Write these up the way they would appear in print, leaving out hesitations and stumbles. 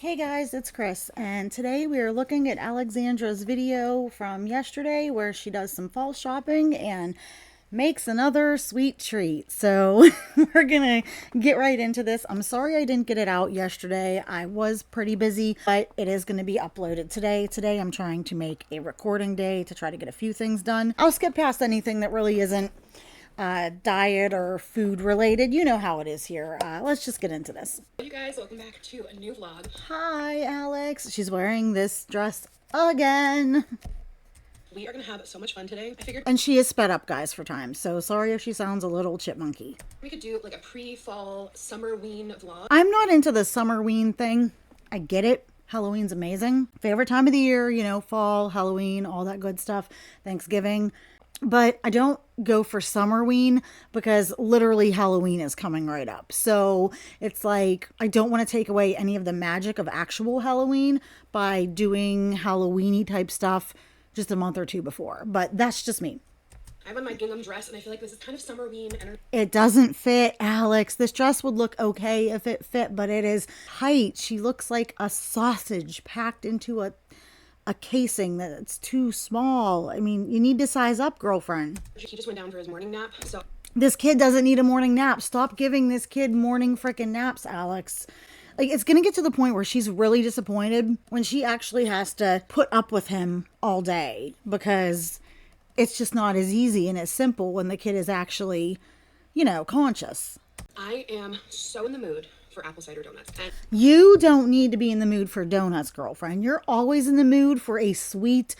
Hey guys, it's Chris, and today we are looking at Alexandra's video from yesterday where she does some fall shopping and makes another sweet treat. So we're gonna get right into this. I'm sorry I didn't get it out yesterday. I was pretty busy, but it is going to be uploaded today. Today I'm trying to make a recording day to try to get a few things done. I'll skip past anything that really isn't diet or food related. You know how it is here. Let's just get into this. Hey you guys, welcome back to a new vlog. Hi Alex. She's wearing this dress again. We are gonna have so much fun today. I figured And she is sped up, guys, for time, so sorry if she sounds a little chipmunky. we could do like a pre-fall summerween vlog. I'm not into the summerween thing. I get it. Halloween's amazing. Favorite time of the year, you know, fall, Halloween, all that good stuff, Thanksgiving. But I don't go for summerween because literally Halloween is coming right up. So it's like I don't want to take away any of the magic of actual Halloween by doing Halloween-y type stuff just a month or two before. But that's just me. I have on my gingham dress and I feel like this is kind of summerween energy. It doesn't fit, Alex. This dress would look okay if it fit, but it is tight. She looks like a sausage packed into a casing that's too small. I mean, you need to size up, girlfriend. He just went down for his morning nap, so This kid doesn't need a morning nap. Stop giving this kid morning freaking naps, Alex. Like, it's going to get to the point where she's really disappointed when she actually has to put up with him all day because it's just not as easy and as simple when the kid is actually, you know, conscious. I am so in the mood for apple cider donuts. And You don't need to be in the mood for donuts, girlfriend. You're always in the mood for a sweet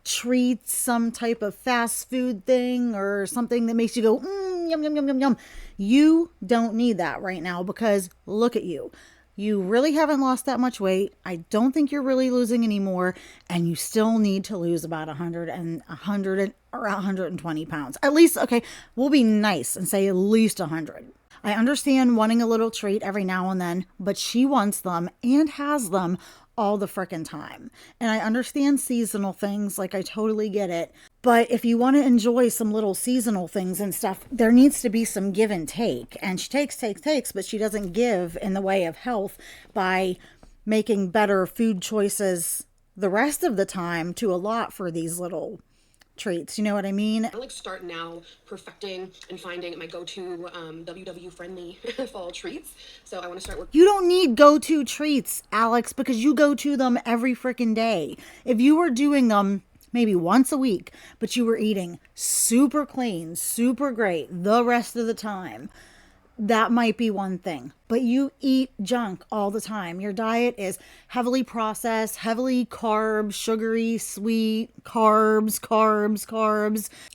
treat, some type of fast food thing or something that makes you go, yum, yum, yum, yum, yum. You don't need that right now because look at you. You really haven't lost that much weight. I don't think you're really losing any more, and you still need to lose about 100 or 120 pounds. At least, okay, we'll be nice and say at least 100. I understand wanting a little treat every now and then, but she wants them and has them all the frickin' time. And I understand seasonal things, like I totally get it. But if you want to enjoy some little seasonal things and stuff, there needs to be some give and take. And she takes, but she doesn't give in the way of health by making better food choices the rest of the time to allot for these little treats. You know what I mean? I like start now perfecting and finding my go-to WW friendly fall treats. So I want to start working. You don't need go-to treats, Alex, because you go to them every freaking day. If you were doing them maybe once a week, but you were eating super clean, super great the rest of the time, that might be one thing. But you eat junk all the time. Your diet is heavily processed, heavily carb, sugary, sweet, carbs,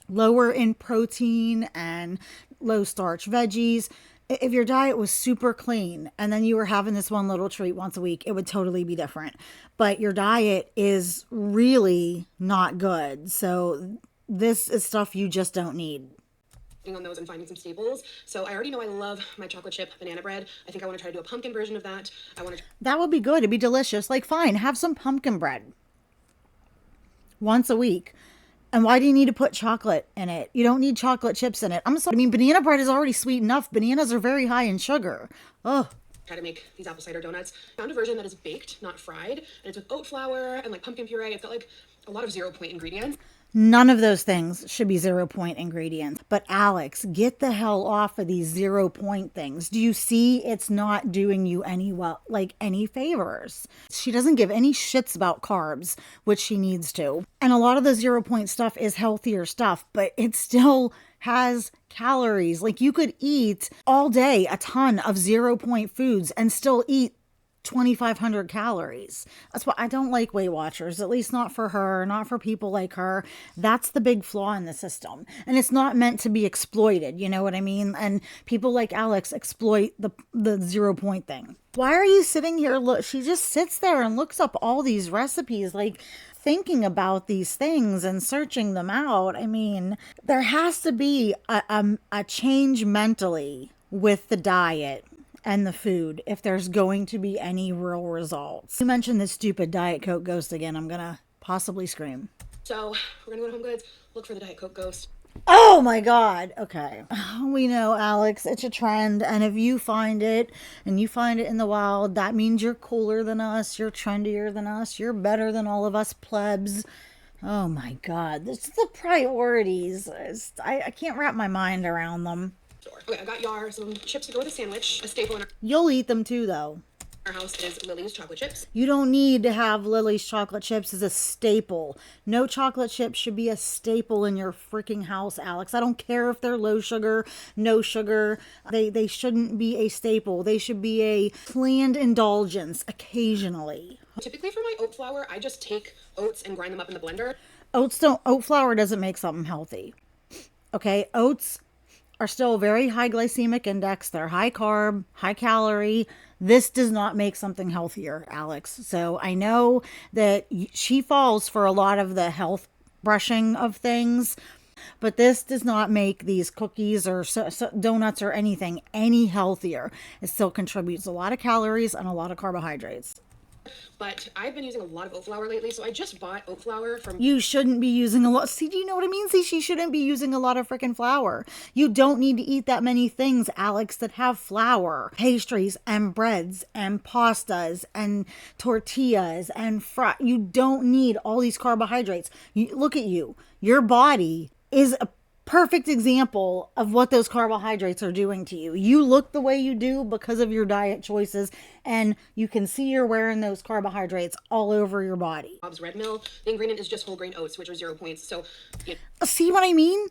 lower in protein and low starch veggies. If your diet was super clean and then you were having this one little treat once a week, it would totally be different. But your diet is really not good. So this is stuff you just don't need. On those and finding some staples. So I already know I love my chocolate chip banana bread. I think I want to try to do a pumpkin version of that. That would be good. It'd be delicious. Like, fine, have some pumpkin bread once a week. And why do you need to put chocolate in it? You don't need chocolate chips in it. I'm sorry. I mean, banana bread is already sweet enough. Bananas are very high in sugar. Ugh. Try to make these apple cider donuts. Found a version that is baked, not fried, and it's with oat flour and like pumpkin puree. It's got like a lot of 0-point ingredients. None of those things should be 0-point ingredients. But Alex, get the hell off of these 0-point things. Do you see it's not doing you any favors? She doesn't give any shits about carbs, which she needs to. And a lot of the 0-point stuff is healthier stuff, but it still has calories. Like, you could eat all day a ton of 0-point foods and still eat 2,500 calories. That's why I don't like Weight Watchers, at least not for her, not for people like her. That's the big flaw in the system. And it's not meant to be exploited, you know what I mean? And people like Alex exploit the 0-point thing. Why are you sitting here? Look, she just sits there and looks up all these recipes, like thinking about these things and searching them out. I mean, there has to be a change mentally with the diet and the food if there's going to be any real results. You mentioned this stupid Diet Coke Ghost again. I'm gonna possibly scream. So we're gonna go to Home Goods, look for the Diet Coke Ghost. Oh my God. Okay. We know, Alex, it's a trend. And if you find it and you find it in the wild, that means you're cooler than us. You're trendier than us. You're better than all of us plebs. Oh my God. This is the priorities. I can't wrap my mind around them. Store. Okay, I got Yar some chips to go with a sandwich. A staple in You'll eat them too, though. our house is Lily's chocolate chips. You don't need to have Lily's chocolate chips as a staple. No chocolate chips should be a staple in your freaking house, Alex. I don't care if they're low sugar, no sugar. They shouldn't be a staple. They should be a planned indulgence occasionally. Typically for my oat flour, I just take oats and grind them up in the blender. Oat flour doesn't make something healthy. Okay, oats are still very high glycemic index. They're high carb, high calorie. This does not make something healthier, Alex. So I know that she falls for a lot of the health brushing of things, but this does not make these cookies or donuts or anything any healthier. It still contributes a lot of calories and a lot of carbohydrates. But I've been using a lot of oat flour lately, so I just bought oat flour from... You shouldn't be using a lot. See, do you know what I mean? See, she shouldn't be using a lot of freaking flour. You don't need to eat that many things, Alex, that have flour. Pastries and breads and pastas and tortillas and you don't need all these carbohydrates. Look at you. Your body is a perfect example of what those carbohydrates are doing to you. You look the way you do because of your diet choices, and you can see you're wearing those carbohydrates all over your body. Bob's Red Mill. The ingredient is just whole grain oats, which are 0 points. So, you know. See what I mean?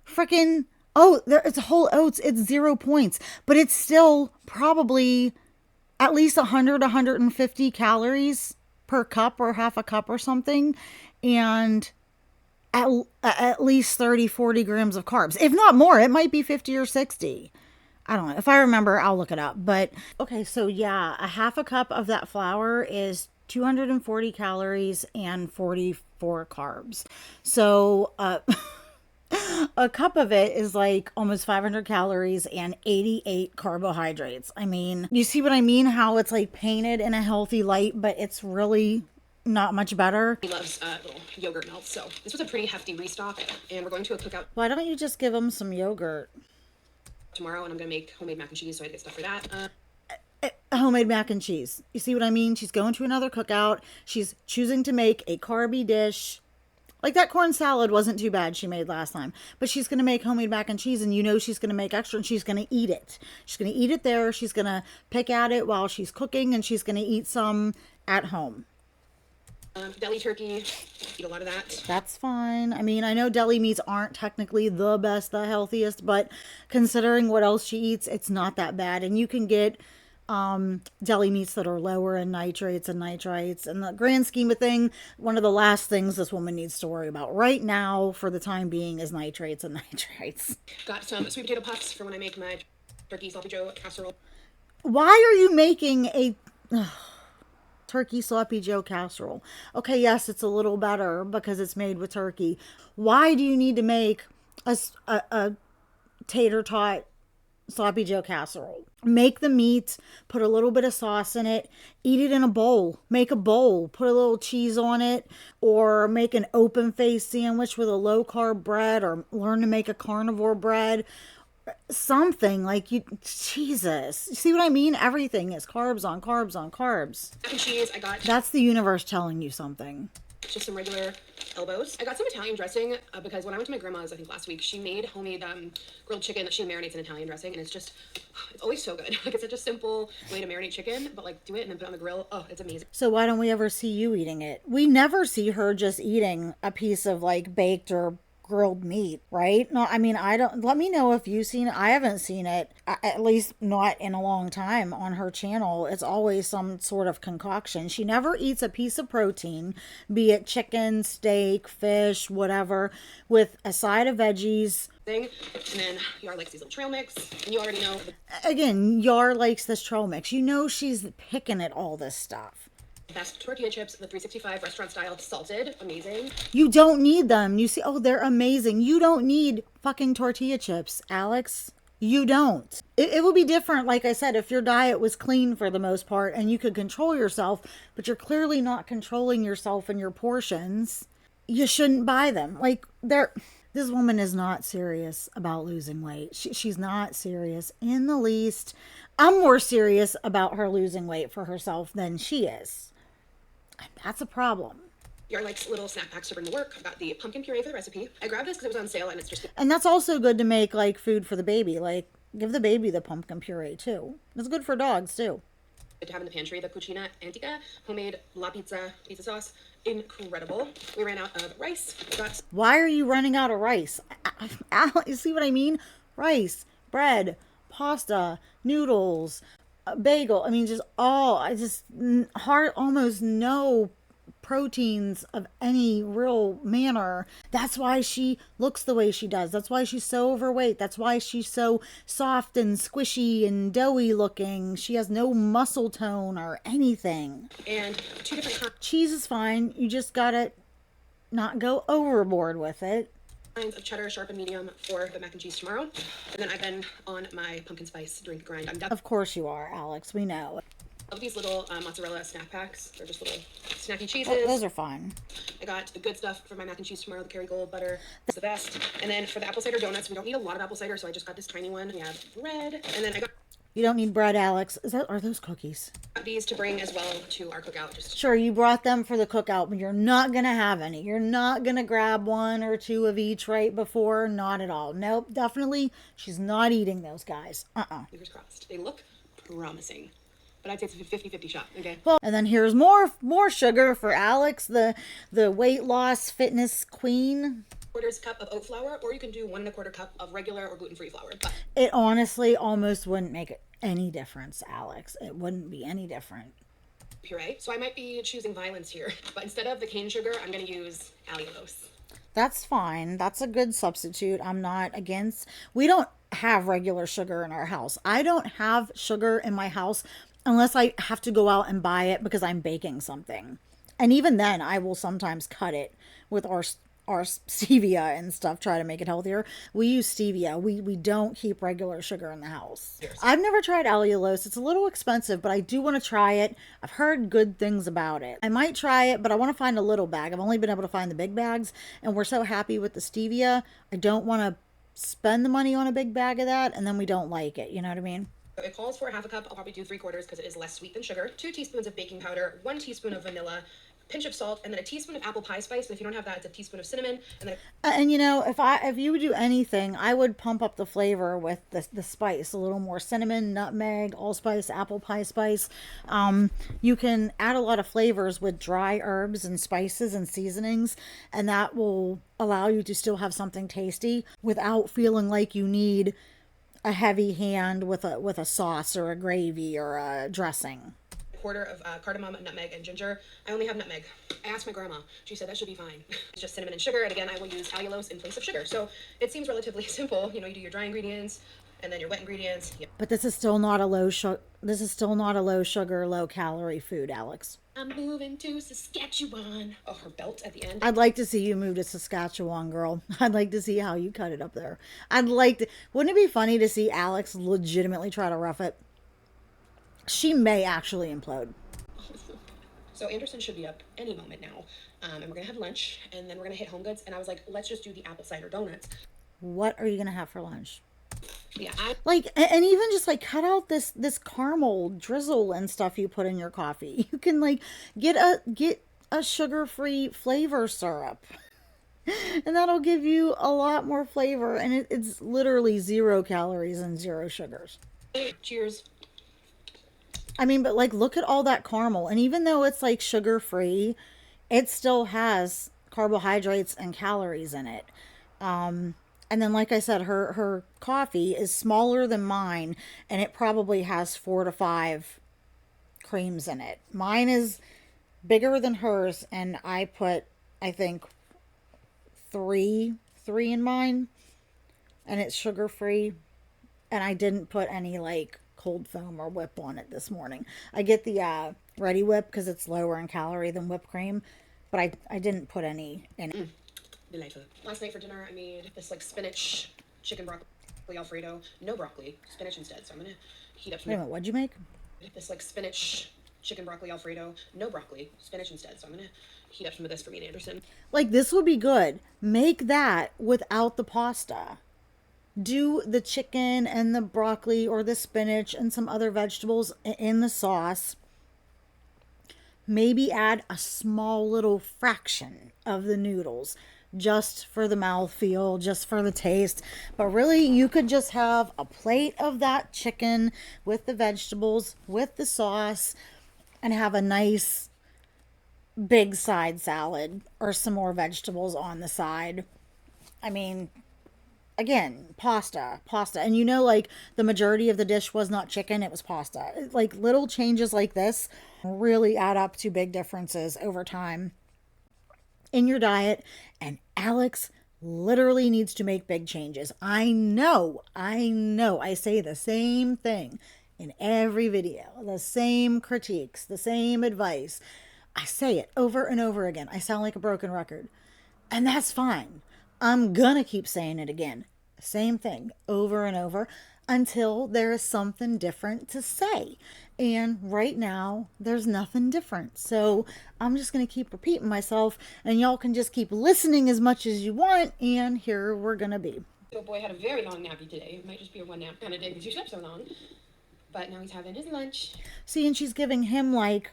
Freaking, oh, it's whole oats. It's 0 points, but it's still probably at least 100, 150 calories per cup or half a cup or something. And at least 30, 40 grams of carbs. If not more, it might be 50 or 60. I don't know. If I remember, I'll look it up. But okay, so yeah, a half a cup of that flour is 240 calories and 44 carbs. So a cup of it is like almost 500 calories and 88 carbohydrates. I mean, you see what I mean? How it's like painted in a healthy light, but it's really not much better. He loves little yogurt melts, so this was a pretty hefty restock, and we're going to a cookout Why don't you just give him some yogurt? tomorrow, and I'm going to make homemade mac and cheese, so I get stuff for that. Homemade mac and cheese. You see what I mean? She's going to another cookout. She's choosing to make a carby dish. Like that corn salad wasn't too bad she made last time. But she's going to make homemade mac and cheese, and you know she's going to make extra, and she's going to eat it. She's going to eat it there. She's going to pick at it while she's cooking, and she's going to eat some at home. Deli turkey, eat a lot of that. That's fine. I mean, I know deli meats aren't technically the best, the healthiest, but considering what else she eats, it's not that bad. And you can get deli meats that are lower in nitrates and nitrites. In the grand scheme of thing, one of the last things this woman needs to worry about right now for the time being is nitrates and nitrites. Got some sweet potato puffs for when I make my turkey sloppy joe casserole. Why are you making a turkey sloppy joe casserole? Okay, yes, it's a little better because it's made with turkey. Why do you need to make a tater tot sloppy joe casserole? Make the meat, put a little bit of sauce in it, eat it in a bowl. Make a bowl, put a little cheese on it, or make an open face sandwich with a low carb bread, or learn to make a carnivore bread. Something like you, Jesus. You see what I mean? Everything is carbs on carbs on carbs. Mac and cheese, I got That's the universe telling you something. just some regular elbows. I got some Italian dressing because when I went to my grandma's, I think last week, she made homemade grilled chicken that she marinates in Italian dressing, and it's always so good. Like, it's such a simple way to marinate chicken, but like do it and then put it on the grill. Oh, it's amazing. So why don't we ever see you eating it? We never see her just eating a piece of like baked or grilled meat, right? No, I mean, I don't, let me know if you've seen it. I haven't seen it, at least not in a long time on her channel. It's always some sort of concoction. She never eats a piece of protein, be it chicken, steak, fish, whatever, with a side of veggies. And then Yar likes these little trail mix, and you already know. Again, Yar likes this trail mix. You know she's picking at all this stuff. Best tortilla chips, the 365 restaurant style, salted, amazing. You don't need them. You see, oh, they're amazing. You don't need fucking tortilla chips, Alex. You don't. It would be different, like I said, if your diet was clean for the most part and you could control yourself, but you're clearly not controlling yourself and your portions. You shouldn't buy them. Like, This woman is not serious about losing weight. She's not serious in the least. I'm more serious about her losing weight for herself than she is. And that's a problem. Your like little snack packs to bring to work. I've got the pumpkin puree for the recipe. I grabbed this because it was on sale and it's just. And that's also good to make like food for the baby. Like give the baby the pumpkin puree too. It's good for dogs too. To have in the pantry, the cucina antica homemade la pizza sauce, incredible. We ran out of rice. Why are you running out of rice? You see what I mean? Rice, bread, pasta, noodles, bagel. I mean, just all. I just hard, almost no proteins of any real manner. That's why she looks the way she does. That's why she's so overweight. That's why she's so soft and squishy and doughy looking. She has no muscle tone or anything. And 2 different cheese is fine. You just gotta not go overboard with it. kinds of cheddar, sharp and medium, for the mac and cheese tomorrow. And then I've been on my pumpkin spice drink grind. Of course you are, Alex. We know. Love these little mozzarella snack packs. They're just little snacky cheeses. Oh, those are fine. I got the good stuff for my mac and cheese tomorrow, the Kerrygold butter. It's the best. And then for the apple cider donuts, we don't need a lot of apple cider, so I just got this tiny one. We have bread. And then I got... You don't need bread, Alex. Are those cookies? these to bring as well to our cookout. Sure, you brought them for the cookout, but you're not going to have any. You're not going to grab 1 or 2 of each right before. Not at all. Nope, definitely. She's not eating those guys. Fingers crossed. They look promising. But I'd say it's a 50-50 shot, okay? Well, and then here's more sugar for Alex, the weight loss fitness queen. Quarters cup of oat flour, or you can do 1 1/4 cup of regular or gluten-free flour. But it honestly almost wouldn't make any difference, Alex. It wouldn't be any different. Puree. So I might be choosing violence here. But instead of the cane sugar, I'm going to use allulose. That's fine. That's a good substitute. I'm not against. We don't have regular sugar in our house. I don't have sugar in my house unless I have to go out and buy it because I'm baking something. And even then, I will sometimes cut it with our stevia and stuff, try to make it healthier. We use stevia. We don't keep regular sugar in the house. Yes. I've never tried allulose. It's a little expensive, but I do want to try it. I've heard good things about it. I might try it, but I want to find a little bag. I've only been able to find the big bags, and we're so happy with the stevia. I don't want to spend the money on a big bag of that, and then we don't like it. You know what I mean? So it calls for 1/2 cup. I'll probably do 3/4 because it is less sweet than sugar. 2 teaspoons of baking powder, 1 teaspoon of vanilla, pinch of salt, and then a teaspoon of apple pie spice. And if you don't have that, it's a teaspoon of cinnamon. And then and you know, if you would do anything, I would pump up the flavor with the spice, a little more cinnamon, nutmeg, allspice, apple pie spice. You can add a lot of flavors with dry herbs and spices and seasonings, and that will allow you to still have something tasty without feeling like you need a heavy hand with a sauce or a gravy or a dressing. 1/4 of cardamom, nutmeg, and ginger. I only have nutmeg. I asked my grandma. She said that should be fine. It's just cinnamon and sugar, and again, I will use allulose in place of sugar. So it seems relatively simple. You know, you do your dry ingredients and then your wet ingredients. Yep. But this is still not a low sugar. This is still not a low sugar, low calorie food, Alex. I'm moving to Saskatchewan. Oh, her belt at the end. I'd like to see you move to Saskatchewan, girl. I'd like to see how you cut it up there. I'd like to. Wouldn't it be funny to see Alex legitimately try to rough it? She may actually implode. So Anderson should be up any moment now. And we're going to have lunch, and then we're going to hit Home Goods. And I was like, let's just do the apple cider donuts. What are you going to have for lunch? Yeah, and even just like cut out this caramel drizzle and stuff you put in your coffee. You can like get a sugar-free flavor syrup. And that'll give you a lot more flavor, and it's literally 0 calories and 0 sugars. Cheers. I mean, but like, look at all that caramel. And even though it's like sugar free, it still has carbohydrates and calories in it. And then, like I said, her coffee is smaller than mine, and it probably has 4 to 5 creams in it. Mine is bigger than hers, and I put, I think, 3 in mine, and it's sugar free. And I didn't put any like cold foam or whip on it this morning. I get the Ready Whip because it's lower in calorie than whipped cream, but I didn't put any in. Delightful. Last night for dinner, I made this like spinach, chicken broccoli Alfredo. No broccoli, spinach instead. So I'm gonna heat up some. Wait a minute, what'd you make? This like spinach, chicken broccoli Alfredo, no broccoli, spinach instead. So I'm gonna heat up some of this for me and Anderson. Like, this would be good. Make that without the pasta. Do the chicken and the broccoli or the spinach and some other vegetables in the sauce. Maybe add a small little fraction of the noodles just for the mouthfeel, just for the taste. But really, you could just have a plate of that chicken with the vegetables, with the sauce, and have a nice big side salad or some more vegetables on the side. I mean, again, pasta. And you know, like, the majority of the dish was not chicken, it was pasta. Like, little changes like this really add up to big differences over time in your diet. And Alex literally needs to make big changes. I know. I say the same thing in every video, the same critiques, the same advice. I say it over and over again. I sound like a broken record. And that's fine. I'm gonna keep saying it again. Same thing over and over until there is something different to say. And right now, there's nothing different. So I'm just going to keep repeating myself, and y'all can just keep listening as much as you want. And here we're going to be. Little boy had a very long nappy today. It might just be a one nap kind of day because you slept so long. But now he's having his lunch. See, and she's giving him, like,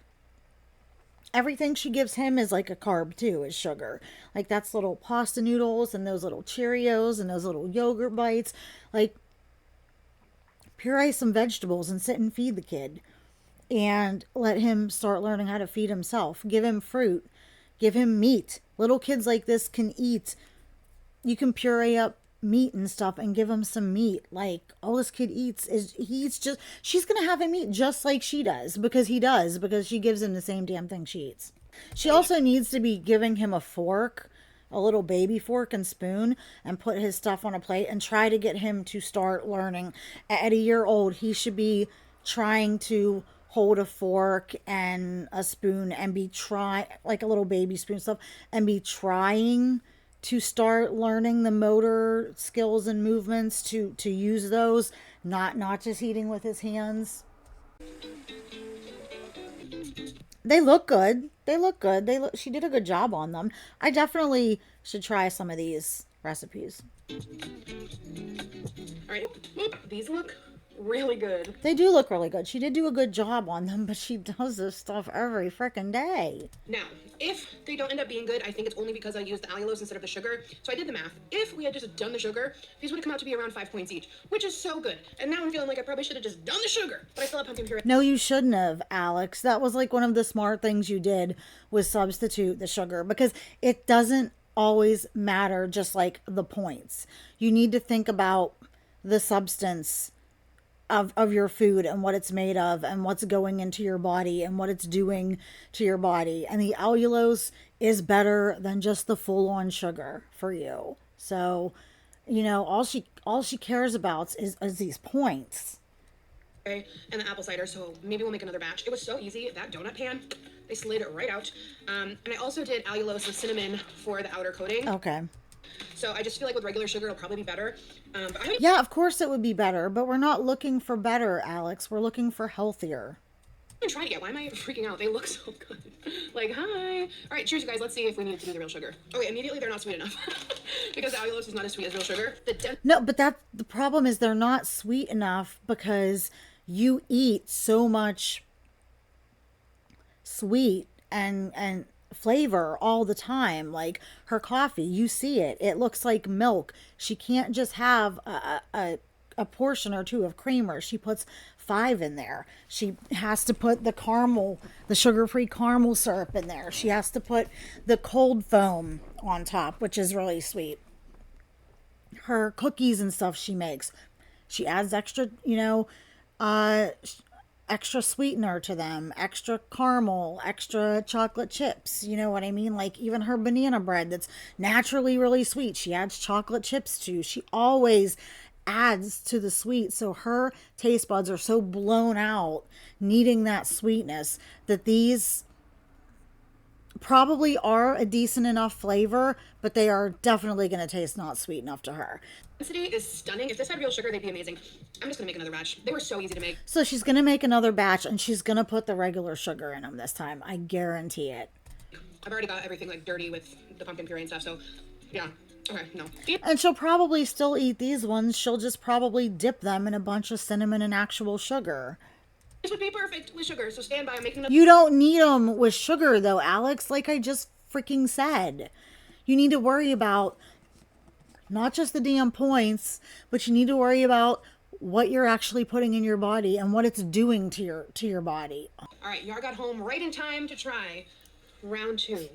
everything she gives him is like a carb too, is sugar. Like, that's little pasta noodles and those little Cheerios and those little yogurt bites. Like, puree some vegetables and sit and feed the kid. And let him start learning how to feed himself. Give him fruit. Give him meat. Little kids like this can eat. You can puree up meat and stuff and give him some meat. Like, all this kid eats is, she's going to have him eat just like she does. Because she gives him the same damn thing she eats. She also needs to be giving him a fork, a little baby fork and spoon, and put his stuff on a plate and try to get him to start learning. At a year old, he should be trying to hold a fork and a spoon and be like a little baby spoon stuff, and be trying to start learning the motor skills and movements to use those, not just eating with his hands. They look good. She did a good job on them. I definitely should try some of these recipes. All right, these look really good. They do look really good. She did do a good job on them, but she does this stuff every freaking day. Now, if they don't end up being good, I think it's only because I used the allulose instead of the sugar. So I did the math. If we had just done the sugar, these would have come out to be around 5 points each, which is so good. And now I'm feeling like I probably should have just done the sugar, but I still have pumpkin puree. No, you shouldn't have, Alex. That was like one of the smart things you did, was substitute the sugar, because it doesn't always matter just like the points. You need to think about the substance of your food and what it's made of and what's going into your body and what it's doing to your body. And the allulose is better than just the full-on sugar for you. So, you know, all she cares about is these points. And the apple cider, so maybe we'll make another batch. It was so easy. That donut pan, they slid it right out. And I also did allulose with cinnamon for the outer coating. Okay. So I just feel like with regular sugar, it'll probably be better. But yeah, of course it would be better, but we're not looking for better, Alex. We're looking for healthier. I haven't tried it yet. Why am I freaking out? They look so good. Like, hi. All right, cheers, you guys. Let's see if we need to do the real sugar. Okay, immediately they're not sweet enough because the allulose is not as sweet as real sugar. No, but the problem is they're not sweet enough because you eat so much sweet and flavor all the time. Like her coffee, you see it. It looks like milk. She can't just have a portion or two of creamer. She puts 5 in there. She has to put the caramel, the sugar-free caramel syrup in there. She has to put the cold foam on top, which is really sweet. Her cookies and stuff she makes, she adds extra, extra sweetener to them, extra caramel, extra chocolate chips. You know what I mean? Like even her banana bread that's naturally really sweet, she adds chocolate chips to. She always adds to the sweet. So her taste buds are so blown out needing that sweetness that these probably are a decent enough flavor, but they are definitely going to taste not sweet enough to her. density is stunning. If this had real sugar, they'd be amazing. I'm just gonna make another batch. They were so easy to make. So she's going to make another batch and she's going to put the regular sugar in them this time. I guarantee it. I've already got everything like dirty with the pumpkin puree and stuff, so yeah. Okay, no. And she'll probably still eat these ones. She'll just probably dip them in a bunch of cinnamon and actual sugar. This would be perfect with sugar, so stand by. I'm making another. You don't need them with sugar though, Alex, like I just freaking said. You need to worry about not just the damn points, but you need to worry about what you're actually putting in your body and what it's doing to your body. All right, Yar got home right in time to try round 2.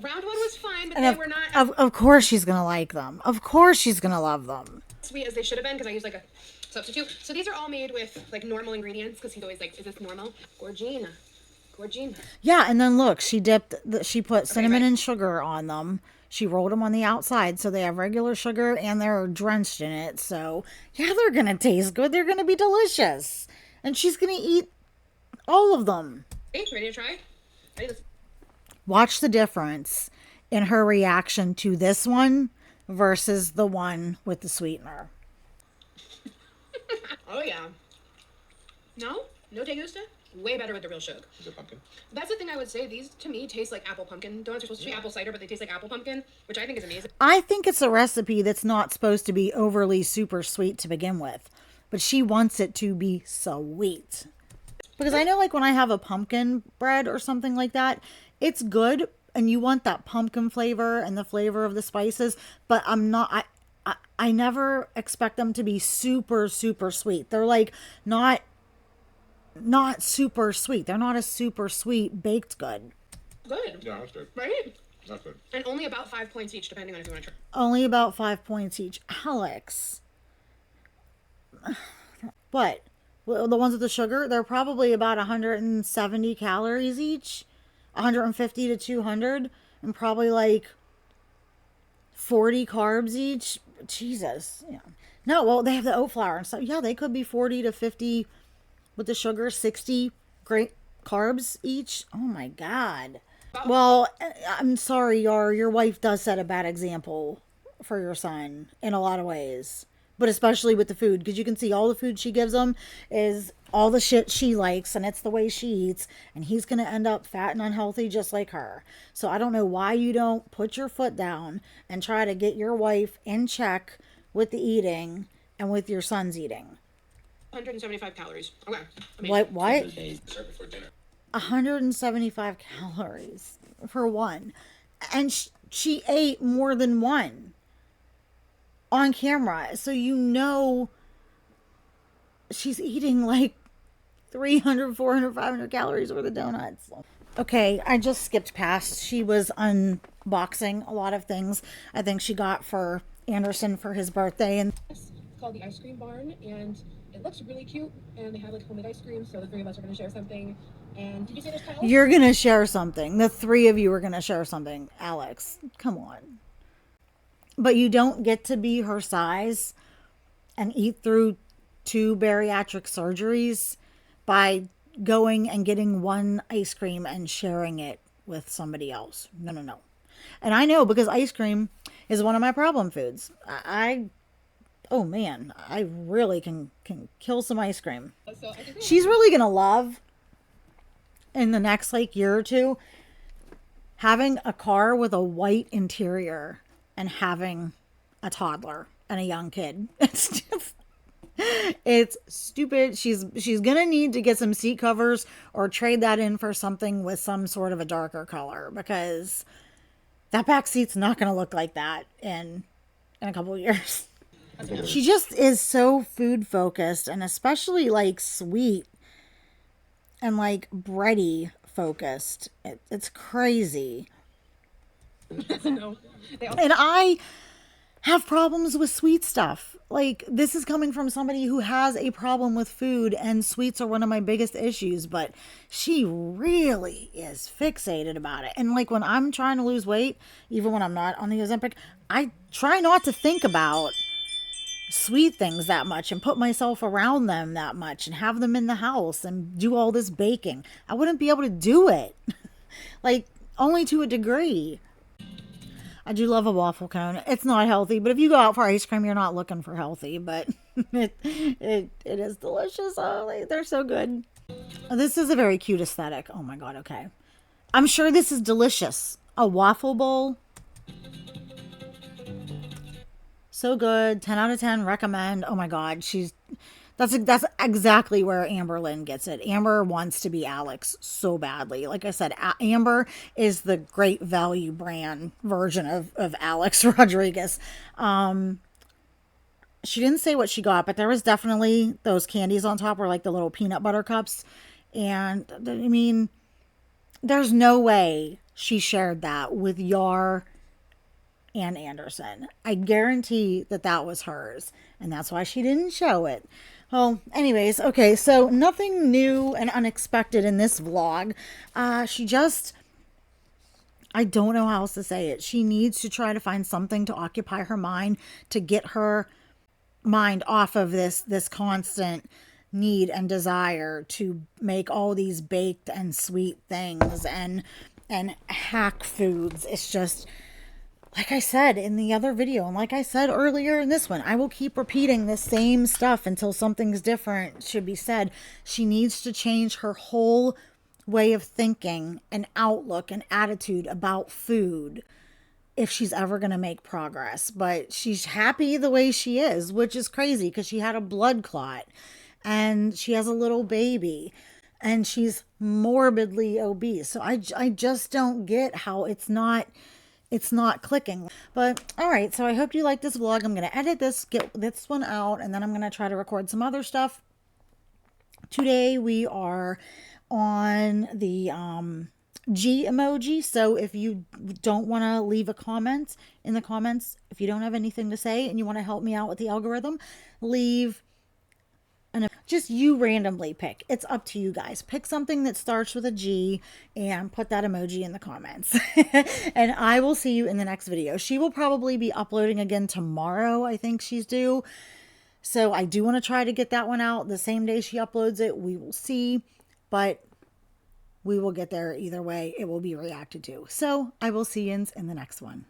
Round 1 was fine, but they were not Of course she's going to like them. Of course she's going to love them. sweet as they should have been because I used like a substitute. So these are all made with like normal ingredients because he's always like, is this normal? Gorgina. Yeah, and then look, she put cinnamon and sugar on them. She rolled them on the outside so they have regular sugar and they're drenched in it. So, yeah, they're going to taste good. They're going to be delicious. And she's going to eat all of them. Hey, ready to try? Watch the difference in her reaction to this one versus the one with the sweetener. Oh, yeah. No te gusta? Way better with the real sugar. Is it pumpkin? That's the thing I would say. These, to me, taste like apple pumpkin. Donuts are supposed to be apple cider, but they taste like apple pumpkin, which I think is amazing. I think it's a recipe that's not supposed to be overly super sweet to begin with. But she wants it to be sweet. Because I know like when I have a pumpkin bread or something like that, it's good. And you want that pumpkin flavor and the flavor of the spices. But I never expect them to be super, super sweet. They're like not super sweet. They're not a super sweet baked good. Good. Yeah, that's good. Right? That's good. And only about 5 points each, depending on if you want to try. Only about 5 points each. Alex. What? Well, the ones with the sugar, they're probably about 170 calories each. 150 to 200. And probably like 40 carbs each. Jesus. Yeah. No, well, they have the oat flour and stuff. Yeah, they could be 40 to 50 with the sugar, 60 great carbs each. Oh my God. Well, I'm sorry, your wife does set a bad example for your son in a lot of ways. But especially with the food, because you can see all the food she gives him is all the shit she likes, and it's the way she eats, and he's going to end up fat and unhealthy just like her. So I don't know why you don't put your foot down and try to get your wife in check with the eating and with your son's eating. 175 calories. Okay. What? Dessert before dinner. 175 calories for one. And she ate more than one on camera. So you know she's eating like 300, 400, 500 calories worth of donuts. Okay, I just skipped past. She was unboxing a lot of things I think she got for Anderson for his birthday. And It's called the Ice Cream Barn, and it looks really cute, and they have like homemade ice cream, so the 3 of us are going to share something. And did you say there's towels? you're going to share something. The 3 of you are going to share something. Alex, come on. But you don't get to be her size and eat through 2 bariatric surgeries by going and getting one ice cream and sharing it with somebody else. No. And I know because ice cream is one of my problem foods. Oh man, I really can kill some ice cream. So I think She's really going to love in the next like year or two having a car with a white interior and having a toddler and a young kid. It's stupid. She's gonna need to get some seat covers or trade that in for something with some sort of a darker color, because that back seat's not gonna look like that in a couple of years. She just is so food focused, and especially like sweet and like bready focused. It's crazy. no. And I have problems with sweet stuff. Like, this is coming from somebody who has a problem with food, and sweets are one of my biggest issues, but she really is fixated about it. And like when I'm trying to lose weight, even when I'm not on the Ozempic, I try not to think about sweet things that much and put myself around them that much and have them in the house and do all this baking. I wouldn't be able to do it. Like, only to a degree. I do love a waffle cone. It's not healthy, but if you go out for ice cream, you're not looking for healthy, but it is delicious. Oh, they're so good. This is a very cute aesthetic. Oh my God. Okay. I'm sure this is delicious. A waffle bowl. So good. 10 out of 10. Recommend. Oh my God. That's exactly where Amber Lynn gets it. Amber wants to be Alex so badly. Like I said, Amber is the great value brand version of Alex Rodriguez. She didn't say what she got, but there was definitely those candies on top were like the little peanut butter cups. And I mean, there's no way she shared that with Yar and Anderson. I guarantee that that was hers, and that's why she didn't show it. Well, anyways, okay, so nothing new and unexpected in this vlog. I don't know how else to say it. She needs to try to find something to occupy her mind, to get her mind off of this constant need and desire to make all these baked and sweet things and hack foods. It's just, like I said in the other video, and like I said earlier in this one, I will keep repeating the same stuff until something's different should be said. She needs to change her whole way of thinking and outlook and attitude about food if she's ever going to make progress. But she's happy the way she is, which is crazy because she had a blood clot and she has a little baby and she's morbidly obese. So I just don't get how it's not clicking. But all right, so I hope you like this vlog. I'm going to edit this, get this one out, and then I'm going to try to record some other stuff. Today we are on the G emoji. So if you don't want to leave a comment in the comments, if you don't have anything to say and you want to help me out with the algorithm, leave just you randomly pick. It's up to you guys. Pick something that starts with a G and put that emoji in the comments. And I will see you in the next video. She will probably be uploading again tomorrow. I think she's due. So I do want to try to get that one out the same day she uploads it. We will see, but we will get there either way. It will be reacted to. So I will see you in the next one.